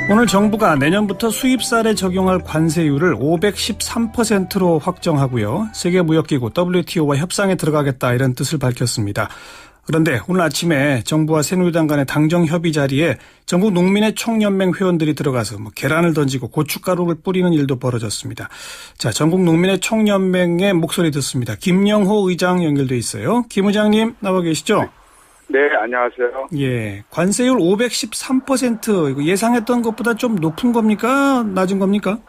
오늘 정부가 내년부터 수입쌀에 적용할 관세율을 513%로 확정하고요. 세계무역기구 WTO와 협상에 들어가겠다 이런 뜻을 밝혔습니다. 그런데 오늘 아침에 정부와 새누리당 간의 당정협의 자리에 전국 농민의 총연맹 회원들이 들어가서 계란을 던지고 고춧가루를 뿌리는 일도 벌어졌습니다. 자, 전국 농민의 총연맹의 목소리 듣습니다. 김영호 의장 연결돼 있어요. 김 의장님 나와 계시죠? 네, 안녕하세요. 예, 관세율 513% 이거 예상했던 것보다 좀 높은 겁니까? 낮은 겁니까?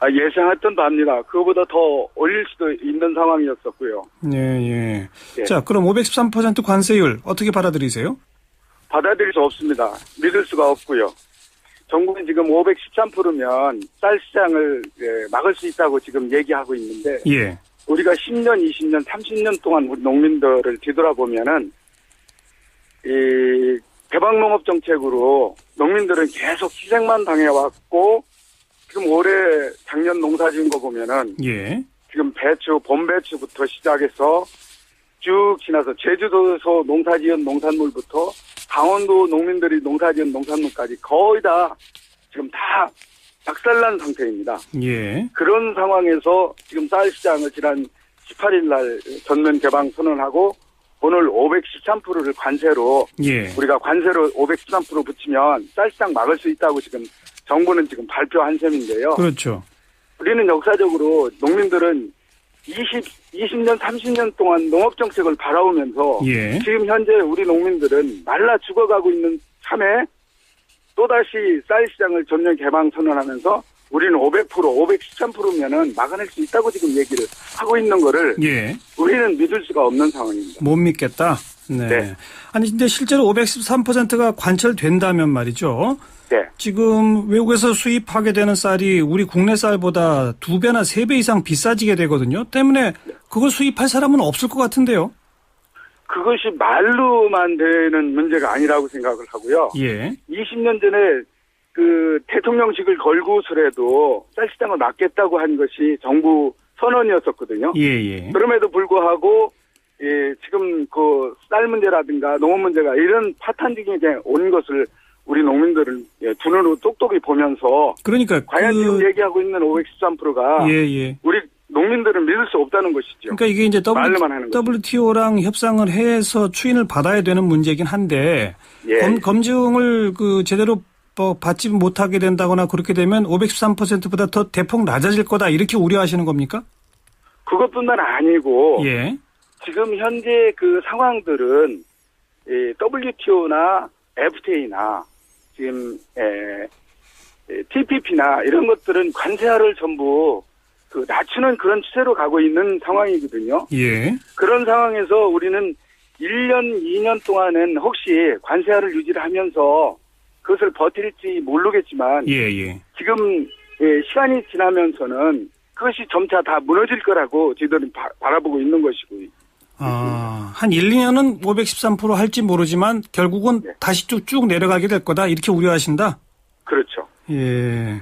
예상했던 바입니다. 그거보다 더 올릴 수도 있는 상황이었었고요. 예. 자, 그럼 513% 관세율 어떻게 받아들이세요? 받아들일 수 없습니다. 믿을 수가 없고요. 정부는 지금 513%면 쌀 시장을 막을 수 있다고 지금 얘기하고 있는데 예. 우리가 10년, 20년, 30년 동안 우리 농민들을 뒤돌아보면은 이 개방농업 정책으로 농민들은 계속 희생만 당해왔고 지금 올해 작년 농사 지은 거 보면은 예. 지금 배추, 봄배추부터 시작해서 쭉 지나서 제주도에서 농사 지은 농산물부터 강원도 농민들이 농사 지은 농산물까지 거의 다 지금 다 박살난 상태입니다. 예. 그런 상황에서 지금 쌀 시장을 지난 18일 날 전면 개방 선언하고 오늘 513%를 관세로 예. 우리가 관세로 513% 붙이면 쌀 시장 막을 수 있다고 지금 정부는 지금 발표한 셈인데요. 그렇죠. 우리는 역사적으로 농민들은 20년, 30년 동안 농업정책을 바라오면서 예. 지금 현재 우리 농민들은 말라 죽어가고 있는 참에 또다시 쌀 시장을 전면 개방 선언하면서 우리는 500%, 513%면은 막아낼 수 있다고 지금 얘기를 하고 있는 거를 예. 우리는 믿을 수가 없는 상황입니다. 못 믿겠다. 네. 아니 근데 실제로 513%가 관철된다면 말이죠. 네. 지금 외국에서 수입하게 되는 쌀이 우리 국내 쌀보다 2배나 3배 이상 비싸지게 되거든요. 때문에 그걸 수입할 사람은 없을 것 같은데요. 그것이 말로만 되는 문제가 아니라고 생각을 하고요. 예. 20년 전에 그 대통령직을 걸고서라도 쌀 시장을 막겠다고 한 것이 정부 선언이었었거든요. 예. 그럼에도 불구하고 지금 그 쌀 문제라든가 농업 문제가 이런 파탄적인 게 온 것을 우리 농민들은 두 눈으로 똑똑히 보면서 그러니까 과연 지금 얘기하고 있는 513%가 예. 우리 농민들은 믿을 수 없다는 것이죠. 그러니까 이게 이제 말로만 하는 거죠. WTO랑 협상을 해서 추인을 받아야 되는 문제이긴 한데 검증을 제대로 받지 못하게 된다거나 그렇게 되면 513%보다 더 대폭 낮아질 거다 이렇게 우려하시는 겁니까? 그것뿐만 아니고 예. 지금 현재 그 상황들은 WTO나 FTA나 지금 TPP나 이런 것들은 관세화를 전부 낮추는 그런 추세로 가고 있는 상황이거든요. 예. 그런 상황에서 우리는 1년, 2년 동안은 혹시 관세화를 유지를 하면서 그것을 버틸지 모르겠지만 예. 지금 시간이 지나면서는 그것이 점차 다 무너질 거라고 저희들은 바라보고 있는 것이고요. 한 1, 2년은 513% 할지 모르지만 결국은 다시 쭉 내려가게 될 거다 이렇게 우려하신다? 그렇죠. 예.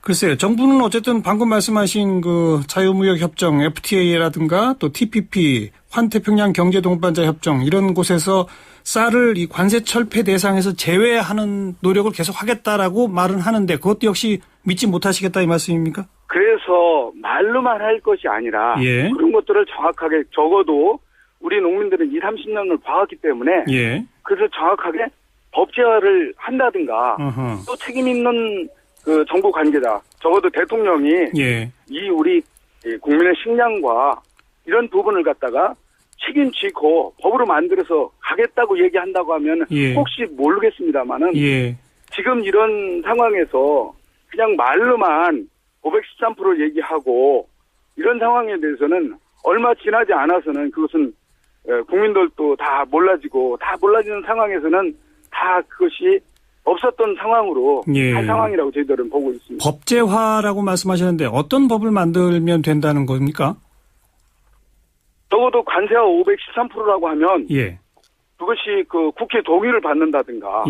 글쎄요. 정부는 어쨌든 방금 말씀하신 그 자유무역협정 FTA라든가 또 TPP 환태평양 경제동반자 협정 이런 곳에서 쌀을 이 관세 철폐 대상에서 제외하는 노력을 계속 하겠다라고 말은 하는데 그것도 역시 믿지 못하시겠다 이 말씀입니까? 그래서 말로만 할 것이 아니라 그런 것들을 정확하게 적어도 우리 농민들은 20, 30년을 봐왔기 때문에 그래서 정확하게 법제화를 한다든가 또 책임 있는 그 정부 관계자 적어도 대통령이 이 우리 국민의 식량과 이런 부분을 갖다가 책임지고 법으로 만들어서 가겠다고 얘기한다고 하면 혹시 모르겠습니다만은 지금 이런 상황에서 그냥 말로만 513% 얘기하고 이런 상황에 대해서는 얼마 지나지 않아서는 그것은 국민들도 다 몰라지는 상황에서는 다 그것이 없었던 상황으로 한 상황이라고 저희들은 보고 있습니다. 법제화라고 말씀하시는데 어떤 법을 만들면 된다는 겁니까? 적어도 관세와 513%라고 하면 그것이 그 국회 동의를 받는다든가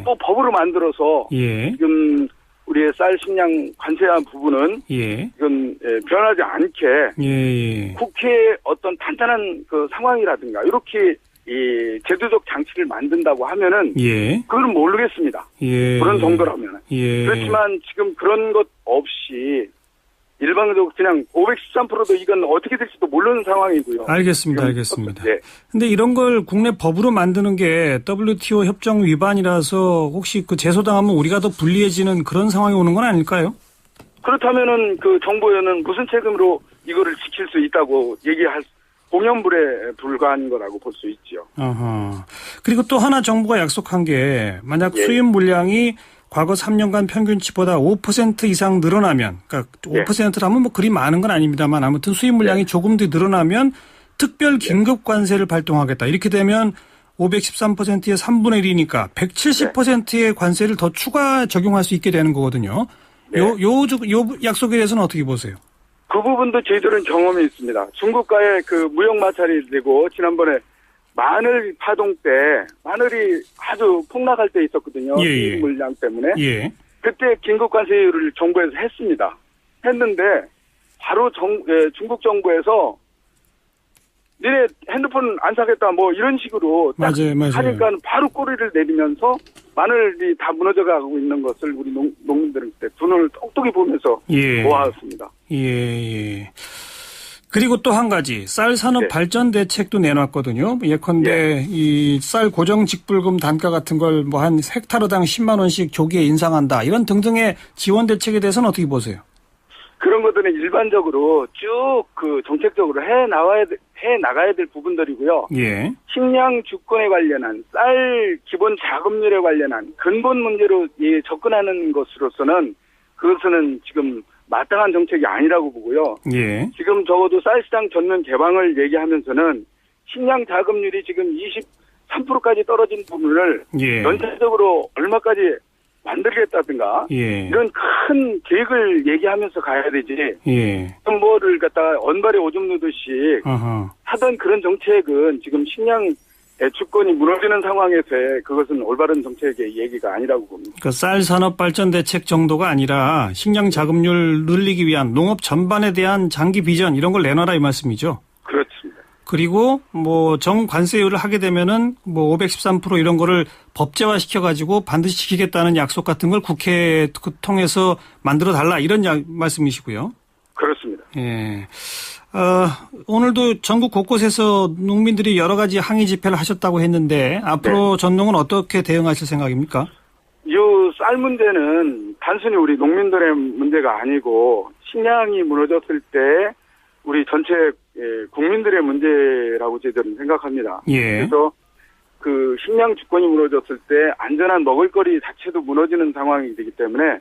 또 법으로 만들어서 지금 우리의 쌀 식량 관세한 부분은 이건 변하지 않게 국회의 어떤 탄탄한 그 상황이라든가 이렇게 이 제도적 장치를 만든다고 하면은 그건 모르겠습니다. 그런 정도라면은 예. 그렇지만 지금 그런 것 없이 일방적으로 그냥 513%도 이건 어떻게 될지도 모르는 상황이고요. 알겠습니다. 알겠습니다. 네. 근데 이런 걸 국내 법으로 만드는 게 WTO 협정 위반이라서 혹시 그 제소당하면 우리가 더 불리해지는 그런 상황이 오는 건 아닐까요? 그렇다면은 그 정부에는 무슨 책임으로 이거를 지킬 수 있다고 얘기할 공연불에 불과한 거라고 볼 수 있죠. 어허. 그리고 또 하나 정부가 약속한 게 만약 예. 수입 물량이 과거 3년간 평균치보다 5% 이상 늘어나면, 그러니까 5%라면 뭐 그리 많은 건 아닙니다만 아무튼 수입 물량이 조금 더 늘어나면 특별 긴급 관세를 발동하겠다. 이렇게 되면 513%의 3분의 1이니까 170%의 관세를 더 추가 적용할 수 있게 되는 거거든요. 네. 요 약속에 대해서는 어떻게 보세요? 그 부분도 저희들은 경험이 있습니다. 중국과의 그 무역 마찰이 되고 지난번에 마늘 파동 때 마늘이 아주 폭락할 때 있었거든요. 수입 물량 때문에. 예. 그때 긴급 관세율을 정부에서 했습니다. 했는데 바로 중국 정부에서 니네 핸드폰 안 사겠다 뭐 이런 식으로 맞아요. 하니까 바로 꼬리를 내리면서 마늘이 다 무너져가고 있는 것을 우리 농민들은 그때 두 눈을 똑똑히 보면서 보았습니다. 예. 그리고 또 한 가지 쌀 산업 발전 대책도 내놨거든요. 예컨대 이 쌀 고정 직불금 단가 같은 걸 뭐 한 헥타르당 10만 원씩 조기에 인상한다. 이런 등등의 지원 대책에 대해서는 어떻게 보세요? 그런 것들은 일반적으로 쭉 그 정책적으로 해 나가야 될 부분들이고요. 예. 식량 주권에 관련한 쌀 기본 자급률에 관련한 근본 문제로 접근하는 것으로서는 그것은 지금 마땅한 정책이 아니라고 보고요. 예. 지금 적어도 쌀시장 전면 개방을 얘기하면서는 식량 자급률이 지금 23%까지 떨어진 부분을 연쇄적으로 얼마까지 만들겠다든가 이런 큰 계획을 얘기하면서 가야 되지. 뭐를 갖다가 언발에 오줌 누듯이 하던 그런 정책은 지금 식량 주권이 무너지는 상황에서의 그것은 올바른 정책의 얘기가 아니라고 봅니다. 그러니까 쌀 산업 발전 대책 정도가 아니라 식량 자급률 늘리기 위한 농업 전반에 대한 장기 비전 이런 걸 내놔라 이 말씀이죠. 그렇습니다. 그리고 뭐 정관세율을 하게 되면은 뭐 513% 이런 거를 법제화 시켜가지고 반드시 지키겠다는 약속 같은 걸 국회 통해서 만들어 달라 이런 말씀이시고요. 그렇습니다. 예. 오늘도 전국 곳곳에서 농민들이 여러 가지 항의 집회를 하셨다고 했는데 앞으로 전농은 어떻게 대응하실 생각입니까? 이 쌀 문제는 단순히 우리 농민들의 문제가 아니고 식량이 무너졌을 때 우리 전체 국민들의 문제라고 저희들은 생각합니다. 그래서 그 식량 주권이 무너졌을 때 안전한 먹을거리 자체도 무너지는 상황이 되기 때문에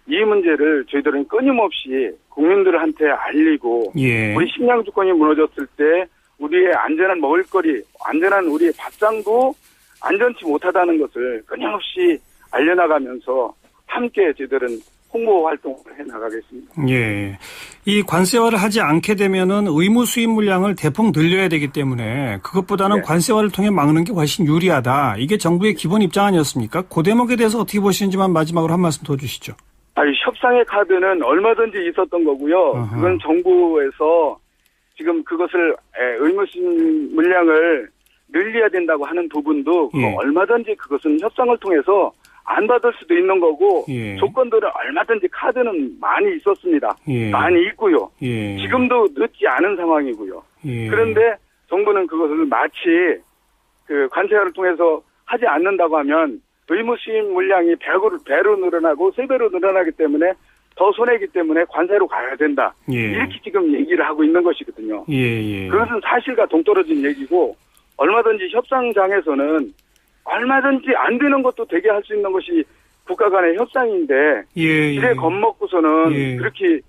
이 문제를 저희들은 끊임없이 국민들한테 알리고 우리 식량 주권이 무너졌을 때 우리의 안전한 먹을거리, 안전한 우리의 밥상도 안전치 못하다는 것을 끊임없이 알려나가면서 함께 저희들은 홍보 활동을 해나가겠습니다. 예. 이 관세화를 하지 않게 되면은 의무 수입 물량을 대폭 늘려야 되기 때문에 그것보다는 관세화를 통해 막는 게 훨씬 유리하다. 이게 정부의 기본 입장 아니었습니까? 그 대목에 대해서 어떻게 보시는지만 마지막으로 한 말씀 더 주시죠. 아니, 협상의 카드는 얼마든지 있었던 거고요. 그건 정부에서 지금 그것을 의무 수입 물량을 늘려야 된다고 하는 부분도 얼마든지 그것은 협상을 통해서 안 받을 수도 있는 거고 조건들은 얼마든지 카드는 많이 있었습니다. 많이 있고요. 지금도 늦지 않은 상황이고요. 그런데 정부는 그것을 마치 그 관세화를 통해서 하지 않는다고 하면 의무 수입 물량이 배로 늘어나고 3배로 늘어나기 때문에 더 손해이기 때문에 관세로 가야 된다. 이렇게 지금 얘기를 하고 있는 것이거든요. 그것은 사실과 동떨어진 얘기고 얼마든지 협상장에서는 얼마든지 안 되는 것도 되게 할 수 있는 것이 국가 간의 협상인데 이래 겁먹고서는 그렇게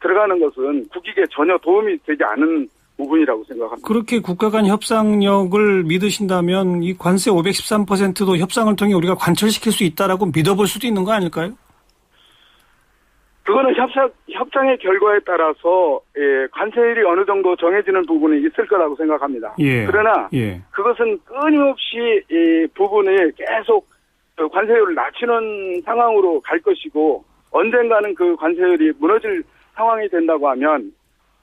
들어가는 것은 국익에 전혀 도움이 되지 않은 부분이라고 생각합니다. 그렇게 국가 간 협상력을 믿으신다면 이 관세 513%도 협상을 통해 우리가 관철시킬 수 있다라고 믿어볼 수도 있는 거 아닐까요? 그거는 협상의 결과에 따라서 관세율이 어느 정도 정해지는 부분이 있을 거라고 생각합니다. 그러나 그것은 끊임없이 이 부분이 계속 그 관세율을 낮추는 상황으로 갈 것이고 언젠가는 그 관세율이 무너질 상황이 된다고 하면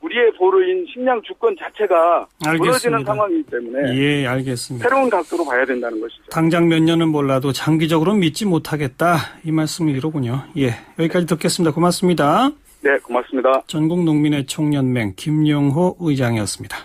우리의 보루인 식량 주권 자체가 알겠습니다. 무너지는 상황이기 때문에 예, 알겠습니다. 새로운 각도로 봐야 된다는 것이죠. 당장 몇 년은 몰라도 장기적으로 믿지 못하겠다 이 말씀이로군요. 예, 여기까지 듣겠습니다. 고맙습니다. 네, 고맙습니다. 전국농민의 총연맹 김용호 의장이었습니다.